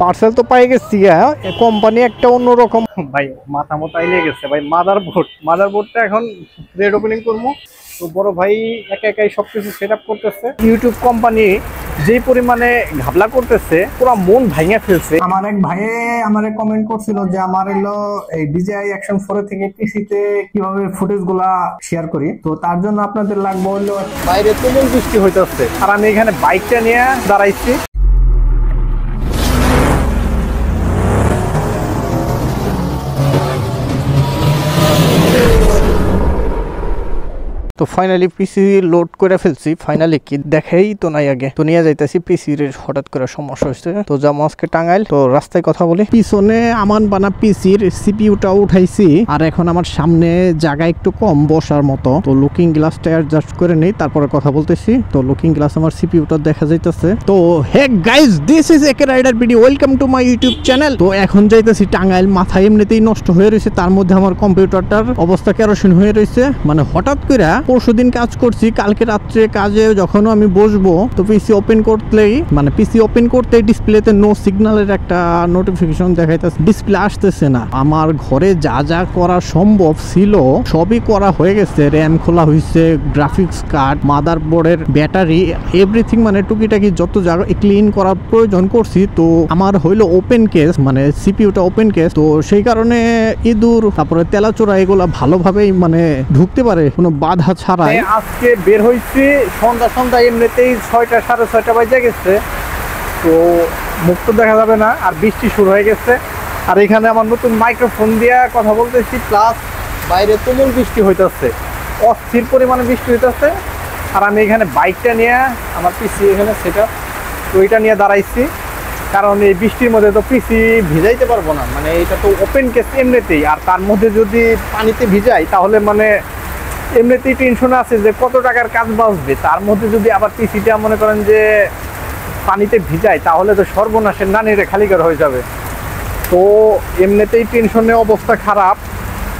Parcel তো পাই গেছি, company একটা অন্যরকম ভাই, মাথা মোতাই লেগে গেছে ভাই। মাদারবোর্ডটা এখন রেড ওপেনিং করবো। তো বড় ভাই একা একাই সবকিছু সেট আপ করতেছে। ইউটিউব কোম্পানি যে পরিমাণে ঘাবলা করতেছে, পুরো মন ভাঙিয়ে ফেলছে। আমার এক ভাই আমারে কমেন্ট করছিল যে আমার হলো এই DJI Action 4 থেকে পিসিতে কিভাবে ফুটেজ গুলা শেয়ার করি। তো তার জন্য আপনাদের লাগবে হলো, বাইরে তুমুল বৃষ্টি হইতেছে আর আমি এখানে বাইকটা নিয়ে দাঁড়াইছি। তো ফাইনালি পিসি লোড করে ফেলছি। ফাইনালি কি দেখাই তো নাই, আগে তো নিয়ে যাইতেছি। পিসির হঠাৎ করে সমস্যা হয়েছে, তো যাবো আজকে টাঙ্গাইল। তো রাস্তায় কথা বলি। পিছনে আমান বানা পিসির সিপিইউটা উঠাইছি, আর এখন আমার সামনে জায়গা একটু কম বসার মতো। তো লুকিং গ্লাসটা অ্যাডজাস্ট করে নেই, তারপরে কথা বলতেছি। তো লুকিং গ্লাস আমার সিপিইউটা দেখা যাইতেছে। তো hey guys, this is A K rider video, welcome to my YouTube channel. তো এখন যাইতেছি টাঙ্গাইল। মাথা এমনিতেই নষ্ট হয়ে রয়েছে, তার মধ্যে আমার কম্পিউটারটার অবস্থা কেরোসিন হয়ে রয়েছে। মানে হঠাৎ করে পরশুদিন কাজ করছি, কালকে রাত্রে কাজে যখন আমি বসবো, তো পিসি ওপেন করতেই ডিসপ্লেতে নো সিগন্যালের একটা নোটিফিকেশন দেখাইতেছে, ডিসপ্লে আসতেছে না। আমার ঘরে যা যা করা সম্ভব ছিল সবই করা হয়ে গেছে। র্যাম খোলা হয়েছে, গ্রাফিক্স কার্ড, মাদারবোর্ডের ব্যাটারি, এভরিথিং, মানে টুকিটাকি যত জায়গা ক্লিন করার প্রয়োজন করছি। তো আমার হইলো ওপেন কেস, মানে সিপিইউটা ওপেন কেস। তো সেই কারণে ইঁদুর তারপরে তেলাচোরা এগুলা ভালোভাবেই মানে ঢুকতে পারে কোনো বাধা ছাড়াই। আজকে বের হয়েছি সন্ধ্যা এমনিতেই 6টা 6:30 বাজে গেছে। তো মুখ তো দেখা যাবে না, আর বৃষ্টি শুরু হয়ে গেছে। আর এখানে আমার নতুন মাইক্রোফোন দিয়ে কথা বলতেছি, প্লাস বাইরে তুমুল বৃষ্টি হইতেছে, অস্থির পরিমাণে বৃষ্টি হইতেছে। আর আমি এখানে বাইকটা নিয়ে, আমার পিসি এখানে সেটা, তো এটা নিয়ে দাঁড়াইছি। কারণ এই বৃষ্টির মধ্যে তো পিসি ভিজাইতে পারবো না, মানে এটা তো ওপেন কেস এমনিতেই। আর তার মধ্যে যদি পানিতে ভিজাই তাহলে মানে এমনিতেই টেনশন আছে যে কত টাকার কাজ বাঁচবে। তার মধ্যে যদি আবার পিসিটা মনে করেন যে পানিতে ভিজায়, তাহলে তো সর্বনাশের নানিরে খালিকার হয়ে যাবে। তো এমনিতেই টেনশনে অবস্থা খারাপ।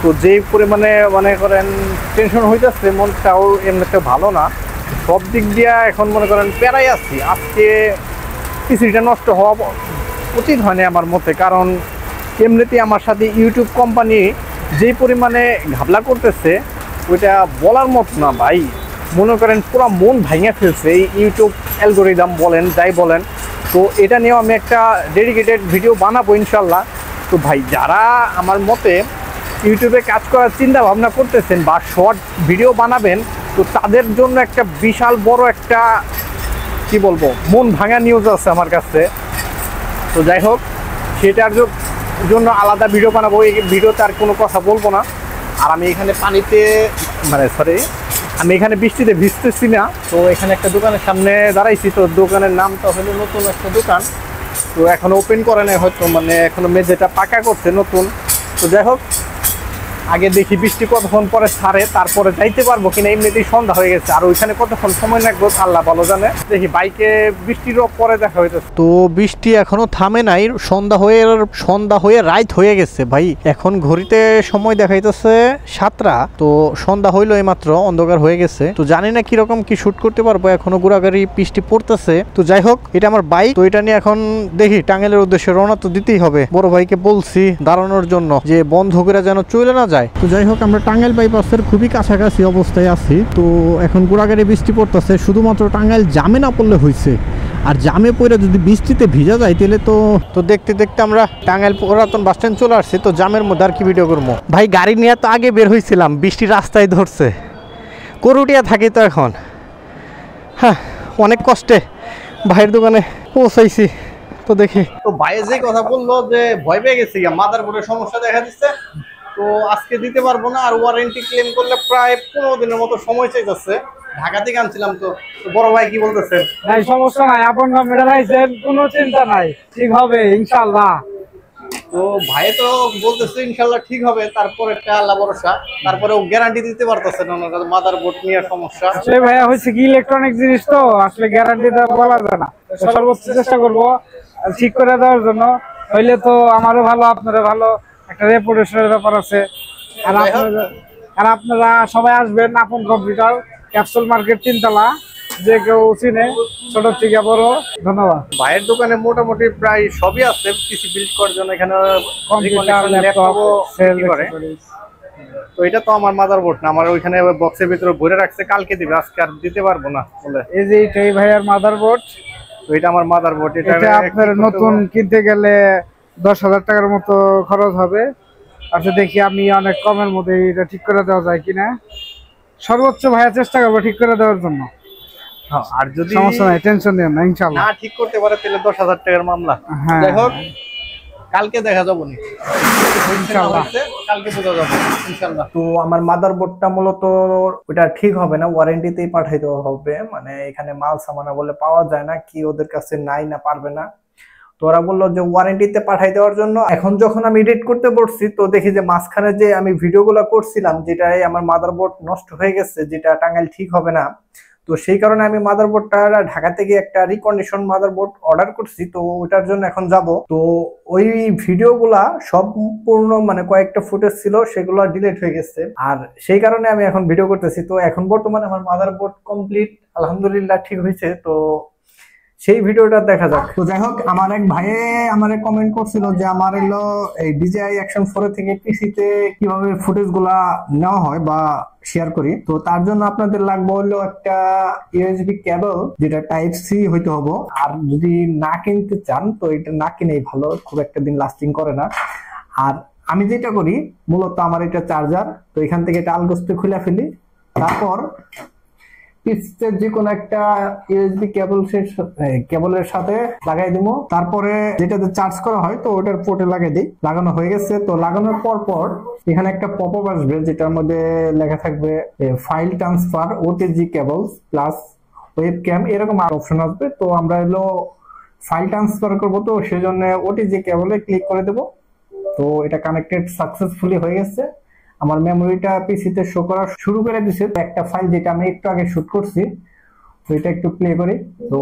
তো যেই পরিমাণে মনে করেন টেনশন হইতেছে, মনটাও এমনিতে ভালো না। সব দিক দিয়ে এখন মনে করেন প্যারাই আছি। আজকে পিসিটা নষ্ট হওয়া উচিত হয়নি আমার মতে, কারণ এমনিতেই আমার সাথে ইউটিউব কোম্পানি যেই পরিমাণে ঘাবলা করতেছে ওইটা বলার মতো না ভাই। মনে করেন পুরো মন ভাঙিয়ে ফেলছে এই ইউটিউব অ্যালগরিদম বলেন, যাই বলেন। তো এটা নিয়েও আমি একটা ডেডিকেটেড ভিডিও বানাবো ইনশাল্লাহ। তো ভাই, যারা আমার মতে ইউটিউবে কাজ করার চিন্তা ভাবনা করতেছেন বা শর্ট ভিডিও বানাবেন, তো তাদের জন্য একটা বিশাল বড় একটা কি বলবো মন ভাঙা নিউজ আছে আমার কাছে। তো যাই হোক, সেটার জন্য আলাদা ভিডিও বানাবো। এই ভিডিওতে আর কোনো কথা বলবো না। আর আমি এখানে আমি এখানে বৃষ্টিতে ভিজতেছি না। তো এখানে একটা দোকানের সামনে দাঁড়াইছি। তো দোকানের নামটা হলো নতুন একটা দোকান। তো এখনো ওপেন করে নাই হয়তো, মানে এখনো মেঝেটা পাকা করছে নতুন। তো যাই হোক, আগে দেখি বৃষ্টি কতক্ষণ পরে ছাড়ে, তারপরে যাইতে পারবো কিনা। এমনিতেই সন্ধ্যা হয়ে গেছে, আর ওইখানে কতক্ষণ সময় লাগবে আল্লাহ ভালো জানে। দেখি বাইকে বৃষ্টির পরে দেখা হইতেছে। তো বৃষ্টি এখনো থামে নাই, সন্ধ্যা হয়ে রাত হয়ে গেছে ভাই। এখন ঘড়িতে সময় দেখাইতেছে 7টা। তো সন্ধ্যা হইলো এইমাত্র, অন্ধকার হয়ে গেছে। তো জানি না কিরকম কি শুট করতে পারবো, এখনো ঘোরাঘুরি বৃষ্টি পড়তেছে। তো যাই হোক, এটা আমার বাইক। তো এটা নিয়ে এখন দেখি টাঙ্গাইলের উদ্দেশ্যে রওনা তো দিতেই হবে। বড় ভাইকে বলছি দাঁড়ানোর জন্য, যে বন্ধ করে যেন চলে না যায়। তো যাই হোক, আমরা টাঙ্গাইল বাইপাসের খুবই কাছাকাছি অবস্থায় আছি। তো এখন ঘোরাঘুরি বৃষ্টি পড়তেছে, শুধুমাত্র টাঙ্গাইল জামে না পড়লে হয়েছে। আর জামে পড়ে যদি বৃষ্টিতে ভিজা যায় তাহলে তো দেখতে দেখতে আমরা টাঙ্গাইল পুরাতন বাস স্ট্যান্ড চলে আসছি। তো জামের মধ্যে আর কি ভিডিও করবো ভাই। গাড়ি নিয়ে তো আগে বের হয়েছিলাম, বৃষ্টি রাস্তায় ধরছে, করুটিয়া থাকি তো এখন। হ্যাঁ, অনেক কষ্টে ভাইয়ের দোকানে পৌঁছাইছি। তো দেখি, তো ভাই যে কথা বললো যে ভয় পেয়ে গেছি, মাদারবোর্ডের সমস্যা দেখা দিচ্ছে। তো আজকে দিতে পারবো না, আর ওয়ারেন্টি ক্লেম করলে প্রায় 15 দিনের মতো সময় চাইতেছে। ঢাকা থেকে আনছিলাম। তো বড় ভাই কি বলতেছে? নাই, সমস্যা নাই, আপন মেডাল আইছেন, কোনো চিন্তা নাই, ঠিক হবে ইনশাআল্লাহ। তো ভাই তো বলতেছে ইনশাআল্লাহ ঠিক হবে, তারপর একটা আল্লাহ ভরসা। তারপরে ও গ্যারান্টি দিতে পারতেছে না, ওনার মাদারবোর্ড নিয়ে সমস্যা। আসলে ভাইয়া হচ্ছে কি, ইলেকট্রনিক জিনিস তো আসলে গ্যারান্টি দেওয়া বলা যায় না। সর্বোচ্চ চেষ্টা করবো ঠিক করে দেওয়ার জন্য। হইলে তো আমারও ভালো, আপনারও ভালো, একটা রেপুটেশনের ব্যাপার আছে। আর আপনারা সবাই আসবেন আপন কম্পিউটার, ক্যাপসুল মার্কেট 3 তলা। যে কেউ চিনে, ছোট থেকে বড়। ধন্যবাদ। ভাইয়ের দোকানে মোটামুটি প্রায় সবই আছে পিসি বিল্ড করার জন্য, এখানে কম্পিউটার, ল্যাপটপ সেল করে। তো এটা তো আমার মাদারবোর্ড না, আমার ওইখানে বক্সের ভিতরে ভরে রাখছে, কালকে দিবে, আজকে আর দিতে পারবো না বলে। এই যে এইটাই ভাইয়ার মাদারবোর্ড। তো এটা আমার মাদারবোর্ড। এটা আপনার নতুন কিনতে গেলে 10,000 টাকার মতো খরচ হবে। আচ্ছা দেখি আমি অনেক কমের মধ্যে এটা ঠিক করে দেওয়া যায় কিনা। সর্বোচ্চ ভাইয়া চেষ্টা করবো ঠিক করে দেওয়ার জন্য। আর যদি সমস্যা নাই, টেনশন নেন না, ইনশাআল্লাহ। না ঠিক করতে পারে তাহলে 10,000 টাকার মামলা। হ্যাঁ, যাই হোক কালকে দেখা যাবো নি, ইনশাআল্লাহ কালকে বোঝা যাবে ইনশাআল্লাহ। তো আমার মাদারবোর্ডটা মূলত ওটা ঠিক হবে না, ওয়ারেন্টিতেই পাঠাইতে হবে, মানে এখানে মাল সামানা বলে পাওয়া যায় না, কি ওদের কাছে নাই না পারবে না। তো ওরা বললো যে ওয়ারেন্টিতে পাঠাই দেওয়ার জন্য। এখন যখন আমি এডিট করতে বসছি তো দেখি যে মাঝখানে যে আমি ভিডিওগুলো করছিলাম যেটাই আমার মাদারবোর্ড নষ্ট হয়ে গেছে, যেটা টাঙ্গাইল ঠিক হবে না। তো সেই কারণে আমি মাদারবোর্ডটা ঢাকা থেকে একটা রিকন্ডিশন মাদারবোর্ড অর্ডার করছি, তো ওটার জন্য এখন যাব। তো ওই ভিডিওগুলা সম্পূর্ণ মানে কয়েকটা ফুটেজ ছিল, সেগুলো ডিলিট হয়ে গেছে, আর সেই কারণে আমি এখন ভিডিও করতেছি। তো এখন বর্তমানে আমার মাদারবোর্ড কমপ্লিট, আলহামদুলিল্লাহ ঠিক হয়েছে। তো সেই ভিডিওটা দেখা যাক। তো যাই হোক, আমার এক ভাইয়ে আমারে কমেন্ট করছিল যে আমার হলো এই DJI Action 4 থেকে পিসিতে কিভাবে ফুটেজ গুলা নেওয়া হয় বা শেয়ার করি। তো তার জন্য আপনাদের লাগবে হলো একটা ইউএসবি কেবল, যেটা টাইপ সি হইতে হবে। আর যদি না কিনতে চান তো এটা না কিনেই ভালো, খুব একটা দিন লাস্টিং করে না। আর আমি যেটা করি মূলত আমার এটা চার্জার, তো এখান থেকে এটা আলগোস্তে খুলে ফেলি, তারপর পিসের যে কোনো একটা ইউএসবি কেবলের সাথে লাগাই দিব। তারপরে যেটাতে চার্জ করা হয় তো ওটার পোর্টে লাগাই দিই। লাগানো হয়ে গেছে। তো লাগানোর পর এখানে একটা পপআপ আসবে, যেটার মধ্যে লেখা থাকবে file transfer OTG cables plus webcam, এরকম আর অপশন আসবে। তো আমরা হলো ফাইল ট্রান্সফার করবো, তো সেজন্য ওটিজি কেবলে ক্লিক করে দেব। তো এটা কানেক্টেড সাকসেসফুলি হয়ে গেছে। আমার মেমোরিটা পিসিতে শো করা শুরু করে দিছে। একটা ফাইল যেটা আমি একটু আগে শুট করছি, তো এটা একটু প্লে করি। তো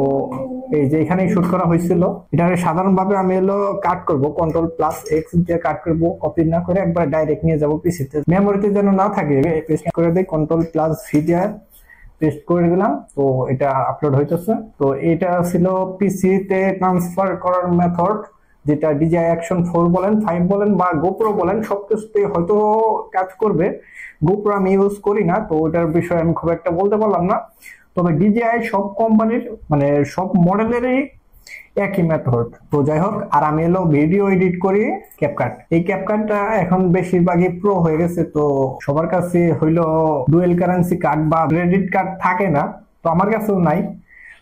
এই যে এখানেই শুট করা হয়েছিল। এটা সাধারণভাবে আমি হলো কাট করব, Ctrl+X দিয়ে কাট করব, কপি না করে একবার ডাইরেক্ট নিয়ে যাব পিসিতে, মেমোরিতে যেন না থাকে। পেস্ট করে দিই, Ctrl+V দিয়ে পেস্ট করে দিলাম। তো এটা আপলোড হইতেছে। তো এটা ছিল পিসিতে ট্রান্সফার করার মেথড, যেটা DJI Action 4 বলেন, 5 বলেন বা GoPro বলেন, সবকিছুতে হয়তো কাজ করবে। GoPro আমি ইউজ করি না, তো ওটার বিষয়ে আমি খুব একটা বলতে পারলাম না। তবে DJI সব কোম্পানির মানে সব মডেলেরই একই মেথড। তো যাই হোক, আর আমি হলো ভিডিও এডিট করি ক্যাপকাট। এই ক্যাপকাটটা এখন বেশিরভাগই প্রো হয়ে গেছে। তো সবার কাছে হইলো ডুয়েল কারেন্সি কার্ড বা ক্রেডিট কার্ড থাকে না, তো আমার কাছেও নাই।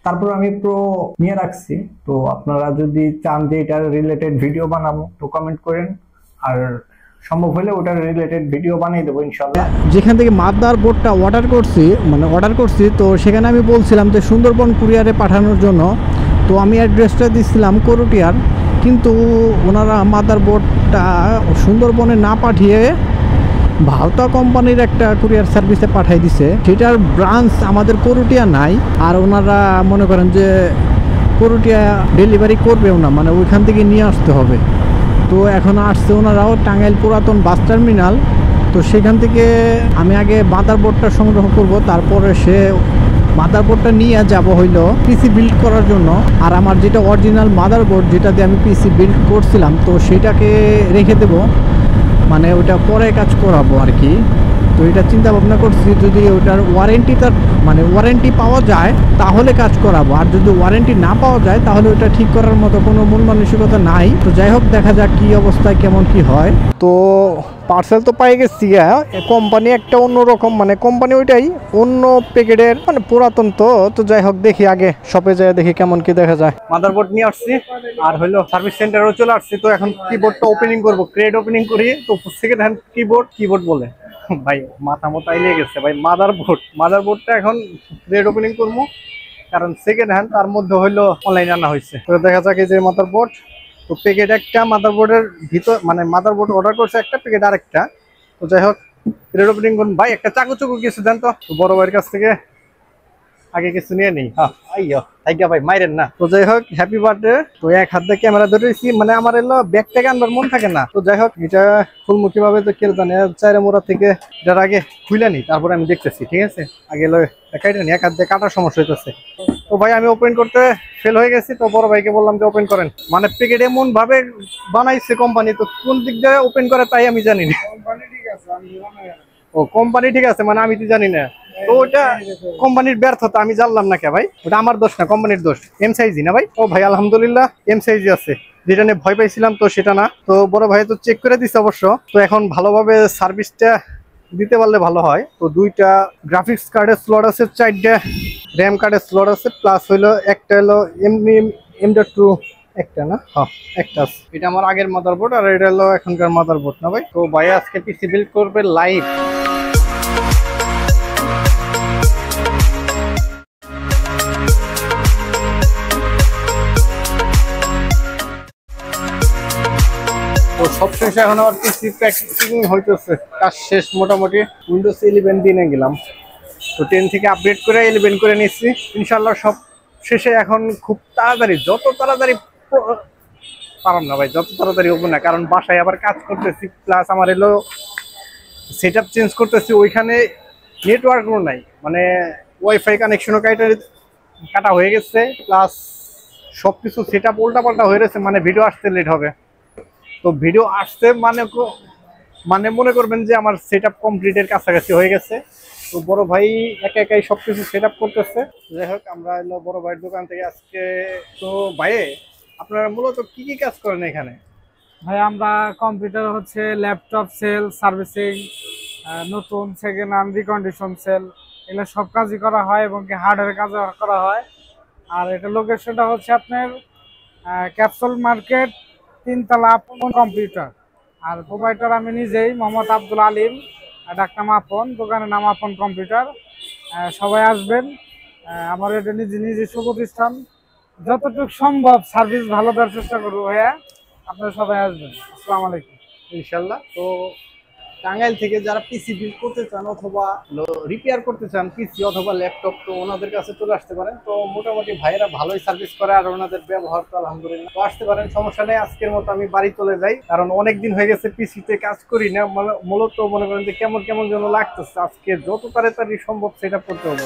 তারপর আমি প্রো নিয়ে রাখছি। তো আপনারা যদি চান যে এটার রিলেটেড ভিডিও বানাবো তো কমেন্ট করেন, আর সম্ভব হলে ওটার রিলেটেড ভিডিও বানিয়ে দেবো ইনশাল্লাহ। যেখান থেকে মাদারবোর্ডটা অর্ডার করছি তো সেখানে আমি বলছিলাম যে সুন্দরবন কুরিয়ারে পাঠানোর জন্য। তো আমি অ্যাড্রেসটা দিচ্ছিলাম করুটিয়ার, কিন্তু ওনারা মাদারবোর্ডটা সুন্দরবনে না পাঠিয়ে ভাওতা কোম্পানির একটা কুরিয়ার সার্ভিসে পাঠিয়ে দিছে। সেটার ব্রাঞ্চ আমাদের করুটিয়া নাই, আর ওনারা মনে করেন যে করুটিয়া ডেলিভারি করবেও না, মানে ওইখান থেকে নিয়ে আসতে হবে। তো এখন আসছে ওনারাও টাঙ্গাইল পুরাতন বাস টার্মিনাল। তো সেখান থেকে আমি আগে মাদারবোর্ডটা সংগ্রহ করব, তারপরে সে মাদারবোর্ডটা নিয়ে যাব হইলো পিসি বিল্ড করার জন্য। আর আমার যেটা অরিজিনাল মাদারবোর্ড, যেটা দিয়ে আমি পিসি বিল্ড করছিলাম, তো সেটাকে রেখে দেব, মানে ওটা পরে কাজ করাবো আর কি। তো এটা চিন্তা ভাবনা করছি, যদি ওটার ওয়ারেন্টি পাওয়া যায় তাহলে কাজ করাবো, আর যদি ওয়ারেন্টি না পাওয়া যায় তাহলে ওটা ঠিক করার মতো কোনো মন মানসিকতা নাই। তো যাই হোক, দেখা যাক কি অবস্থায় কেমন কি হয়। তো পার্সেল তো পাই গেছি, কোম্পানি একটা অন্যরকম, মানে কোম্পানি ওইটাই অন্য প্যাকেটের, মানে পুরাতন। তো যাই হোক, দেখি আগে শপে যায় দেখি কেমন কি দেখা যায়। মাদারবোর্ড নিয়ে আসছি, আর হইলো সার্ভিস সেন্টারও চলে আসছি। তো এখন কিবোর্ডটা ওপেনিং করবো, ক্রেড ওপেনিং করি। তো সেকেন্ড হ্যান্ড কিবোর্ড বলে ভাই মাথা মতো আইলে গেছে ভাই। মাদারবোর্ডটা এখন ক্রেড ওপেনিং করবো, কারণ সেকেন্ড হ্যান্ড, তার মধ্যে হইলো অনলাইনে আনা হয়েছে। তো দেখা যাক এই যে মাদারবোর্ড, তো প্যাকেট একটা, মাদারবোর্ডের ভিতর মানে মাদারবোর্ড অর্ডার করছে একটা, প্যাকেট আরেকটা। তো যাই হোক, ক্রেড ওপেনিং করুন। ভাই একটা চাকু কিছু দেন তো বড় ভাইয়ের কাছ থেকে। আগে কিছু নিয়ে নেই। হ্যাঁ আইয়ো থাইকা ভাই মাইরেন না। তো যাই হোক হ্যাপি বার্থডে। তো এক হাত দিয়ে ক্যামেরা ধরেছি, মানে আমার এলো ব্যাগ থেকে আনবার মন থাকে না। তো যাই হোক এটা ফুলমুখী ভাবে তো কেউ জানে, চাইরে মোড়া থেকে এটার আগে খুলে নি, তারপরে আমি দেখতেছি। ঠিক আছে, আগে এলো কাইটা নি, এক হাত দিয়ে কাটার সমস্যা হইতেছে। তো ভাই আমি ওপেন করতে ফেল হয়ে গেছি, তো বড় ভাইকে বললাম যে ওপেন করেন। মানে প্যাকেট এমন ভাবে বানাইছে কোম্পানি, তো কোন দিক দিয়ে ওপেন করে তাই আমি জানি না। কোম্পানি ঠিক আছে, আমি ও কোম্পানি ঠিক আছে, মানে আমি তো জানি না। তো ওটা কোম্পানির ব্যর্থতা, আমি জানলাম না কে ভাই, ওটা আমার দোষ না, কোম্পানির দোষ। এম সাইজি না ভাই? ও ভাই আলহামদুলিল্লাহ এম সাইজি আছে, যেটা নিয়ে ভয় পাইছিলাম তো সেটা না। তো বড় ভাই তো চেক করে দিচ্ছে অবশ্য। তো এখন ভালোভাবে সার্ভিসটা দিতে পারলে ভালো হয়। তো দুইটা গ্রাফিক্স কার্ডের স্লট আছে, 4টা র্যাম কার্ডের স্লট আছে, প্লাস হইলো একটা হলো এমনি M.2 একটা না, হ্যাঁ একটা আছে। এটা আমার আগের মাদারবোর্ড, আর এটা হলো এখনকার মাদারবোর্ড না ভাই। তো ভাই আজকে পিসি বিল্ড করবে লাইভ। তো সবশেষে এখন আমার পিসি প্যাকেজিং হইতেছে, কাজ শেষ মোটামুটি। উইন্ডোজ 11 দিয়ে গেলাম, তো 10 থেকে আপডেট করে 11 করে নিচ্ছি ইনশাল্লাহ। সব শেষে এখন খুব তাড়াতাড়ি, যত তাড়াতাড়ি পারাম না ভাই, যত তাড়াতাড়ি হবে না, কারণ বাসায় আবার কাজ করতেছি, প্লাস আমার এলো সেট আপ চেঞ্জ করতেছি, ওইখানে নেটওয়ার্কও নাই, মানে ওয়াইফাই কানেকশনও কাটা হয়ে গেছে, প্লাস সবকিছু সেট আপ উল্টাপাল্টা হয়ে গেছে, মানে ভিডিও আসতে লেট হবে। তো ভিডিও আসতে মানে মনে করবেন যে আমার সেট আপ কমপ্লিটের কাছাকাছি হয়ে গেছে। তো বড় ভাই একা একাই সবকিছু সেট আপ করতেছে। যাই হোক আমরা এলো বড় ভাইয়ের দোকান থেকে আজকে। তো ভাই আপনারা মূলত কি কি কাজ করেন এখানে? ভাই আমরা কম্পিউটার হচ্ছে ল্যাপটপ সেল, সার্ভিসিং, নতুন সেকেন্ড হ্যান্ড রিকন্ডিশন সেল, এগুলো সব কাজই করা হয় এবং কি হার্ডওয়্যার কাজ করা হয়। আর এটা লোকেশনটা হচ্ছে আপনার ক্যাপসুল মার্কেট, 3তলা আপন কম্পিউটার। আর প্রোভাইডার আমি নিজেই, মোহাম্মদ আব্দুল আলিম, ডাক্তার আপন, দোকানের নাম আপন কম্পিউটার। সবাই আসবেন, আমার এটা নিজস্ব প্রতিষ্ঠান, যতটুকু সম্ভব সার্ভিস ভালো দেওয়ার চেষ্টা করবো ভাইয়া। আপনারা সবাই আসবেন। আসসালামু আলাইকুম। ইনশাল্লাহ। তো টাঙ্গাইল থেকে যারা পিসি বিল্ড করতে চান অথবা রিপেয়ার করতে চান পিসি অথবা ল্যাপটপ, তো ওনাদের কাছে চলে আসতে পারেন। তো মোটামুটি ভাইয়েরা ভালোই সার্ভিস করে, আর ওনাদের ব্যবহার তো আলহামদুলিল্লাহ। তো আসতে পারেন, সমস্যা নেই। আজকের মতো আমি বাড়ি চলে যাই, কারণ অনেকদিন হয়ে গেছে পিসিতে কাজ করি না। মূলত মনে করেন যে কেমন কেমন যেন লাগতেছে, আজকে যত তাড়াতাড়ি সম্ভব সেটা করতে হবে।